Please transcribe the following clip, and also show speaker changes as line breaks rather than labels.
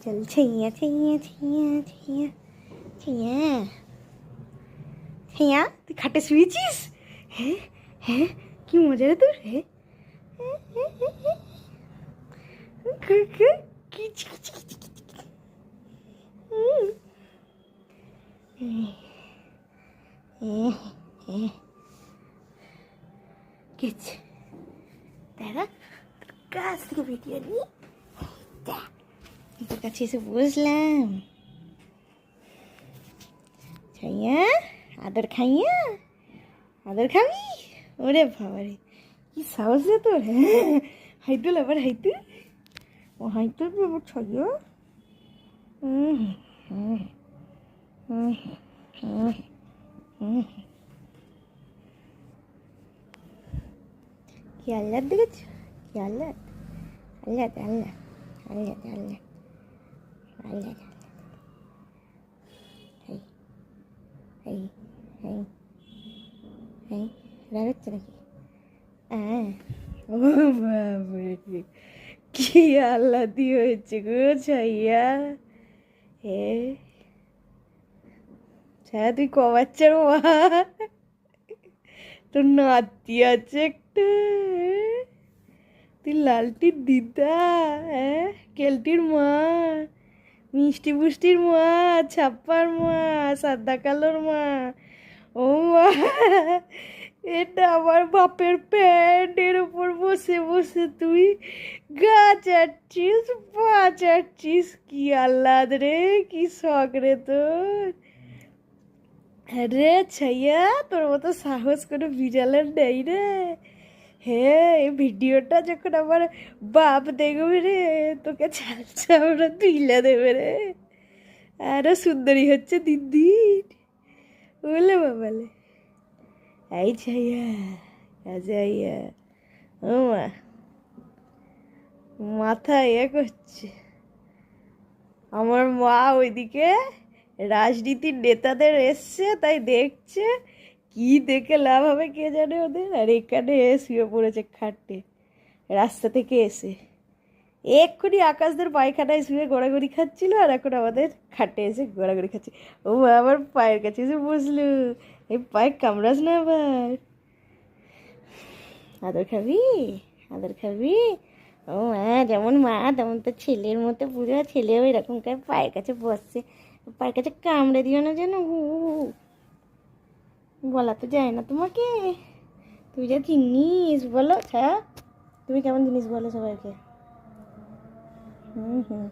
চল ছাইয়া ছাইয়া ছাইয়া ছাইয়া ছাইয়া ছাইয়া, তুই খাটে শুয়েছিস? হ্যাঁ হ্যাঁ, কি মজা রে তোর। হ্যাঁ কিছু দাদা কাছ থেকে ভিডিও নিয়ে তোর কাছে এসে বসলাম। ছাইয়া আদর খাইয়া, আদর খাবি? ওরে বাবারে কি সাহস রে তোর। হ্যাঁ হাইতুল, আবার হাইতু, ও হাইতুল বাবা ছাইয়া। কি আল্লাহ দেখেছ, কি আল্লাহ, আল্লাহ আল্লাহ আল্লাহ আল্লাহ আল্লাহ। এই এই এই এই রাগাচ্ছে নাকি? হ্যাঁ ও বাবারে কি আল্লাহ দিয়ে হয়েছে গো ছাইয়া। হে ছায়া তুই ক বাচ্চার মা? তোর নাতি আছে একটা, তুই লালটির দিদা, হ্যাঁ কেলটির মা, মিষ্টি পুষ্টির মা, ছাপ্পার মা, সাদা কালোর মা। ও মা, এটা আমার বাপের প্যান্টের উপর বসে বসে তুই গা চাটছিস, পা চাটছিস, কি আহ্লাদ রে, কি শখ রে তোর। আরে ছাইয়া তোর মতো সাহস করে বিড়ালের নেই রে। হ্যাঁ এই ভিডিওটা যখন আমার বাপ দেখবে রে, তোকে ছাড়ছাড়া তুইলা দেবে রে। আরো সুন্দরী হচ্ছে দিন দিন, বলে বাবালে। এই ছাইয়া আজাইয়া, ও মা মাথা ইয়ে করছে। আমার মা ওইদিকে রাজনীতির নেতাদের এসছে, তাই দেখছে, কি দেখে লাভ হবে কে জানে ওদের। আর এখানে শুয়ে পড়েছে খাটে রাস্তা থেকে এসে। এক্ষুনি আকাশদের পায়খানায় শুয়ে গড়াগড়ি খাচ্ছিল, আর এখন আমাদের খাটে এসে গড়াগড়ি খাচ্ছে। ও আবার পায়ের কাছে এসে বসলো, এই পায়ে কামড়াস না আবার। আদর খাবি, আদর খাবি? ও হ্যাঁ, যেমন মা তেমন তো ছেলের মতো, পুরো ছেলেও এরকম পায়ের কাছে বসছে। পায়ের কাছে কামড়ে দিও না যেন, বলা তো যায় না তোমাকে। তুমি যা জিনিস বলো, আচ্ছা তুমি কেমন জিনিস বলো সবাইকে। হুম।